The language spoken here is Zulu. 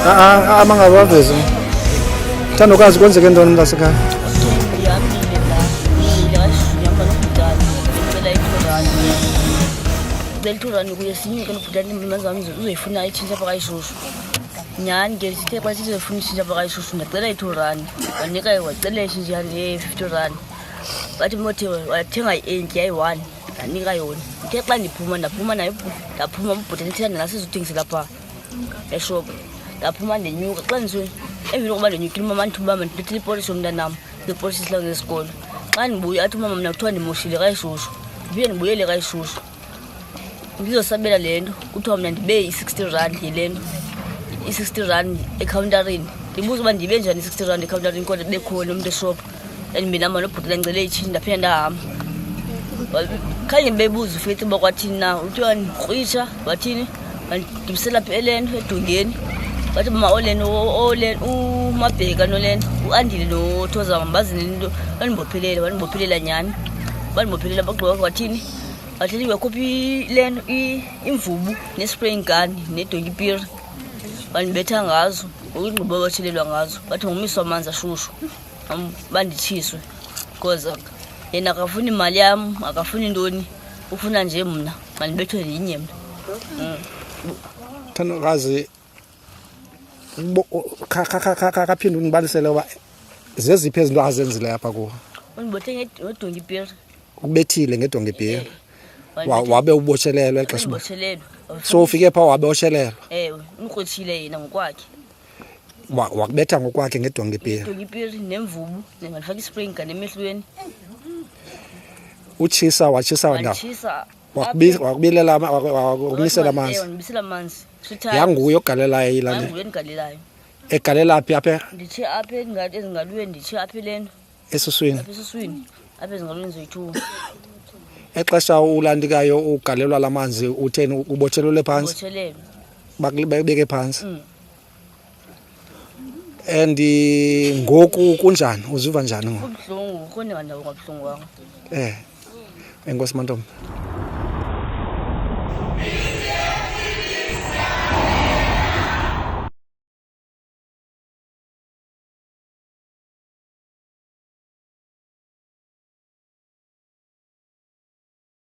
amangabavezi thandokazi kwenzeke ntoni mntasekhaya? Ndihambile la ndihamba nobhutani ndicela i-2 rand. Ndicela i-2 rand kuye sinyuke nobhutani imanzi wam uzoyifuna itshintsha apha kayishushu. Nyhani ke sithe xa sizofuna itshintsha apha kayishushu ndacela i-2 rand wanika wacela itshintsha ye-50 rand. Bathi mothe wathenga i-8 yayi-1 ndanika yona. Ndithe xa ndaphuma nayo ndaphuma ubhutani ithanda nasizothengisela phaa eshophu. Ndaphuma ndenyuka xa emveni kokuba ndenyukile umama andithuba uba mandilethele ipolisi yomntanam ngepolisi isihlangu ngesikolo. Xa ndibuye athi umama mna kuthiwa ndimoshile kayishushu ndiphinde ndibuyele kayishushu ndizosabela le nto kuthiwa mna ndibe i-60 rand yile nto i-60 rand ekhawuntarini. Ndibuza uba ndibe njani i-60 rand ekhawuntarini kodwa bekhona umntu eshophu andibinama nobhutela ndicele itshini ndaphinde ndahamba. Khange bebuza uFaith uba kwathini na uthiwa ndikrwitsha wathini bandibisela apha elento edongeni. Bathi mama uMabheka nolento uandile noThoza mbazini into bandibophelela nyhani bandibophelela bagqiba wathini wathi wakhuphi lento imvubu ne-spraying gun nedonkipiri bandibetha ngazo ukungqiba batshelelwa ngazo. Bathi ngomiswa amanzi ashushu banditshiswe because yena akafuni imali yam akafuni ntoni ufuna nje mna mandibethwe yinye mna. Thandokazi kaphinde undibalisele uba zeziphi ezinto azenzile apha kuwo? Undibethe ngedonkipiri. Ubethile ngedonkipiri wabe ubotshelelwe exesha uba Ubotshelelwe. so ufike phaa wabe oshelelwa? Ewe umkrwithile yena ngokwakhe. Wakubetha ngokwakhe ngedonkipiri? Idonkipiri nemvubu ndifaka i-spraying gun emehlweni. Utshisa watshisa Wanditshisa wakubilela wakumisela amanzi? Wandibisela amanzi. Yanguye ogalelayo yilaa nto? Yanguye endigalelayo. Egalela phi apha? Nditshe apha ezingalweni nditshe apha elento Esuswini? apha esuswini apha ezingalweni zoyi-2. Exesha ulandikayo ugalelwa la manzi utheni ubotshelelwe phantsi? Ubotshelelwe. Bakubeke phantsi? And ngoku kunjani uziva njani ngoku? Kubuhlungu khona ndawo ngabuhlungu wanga. Enkosi Mantombi.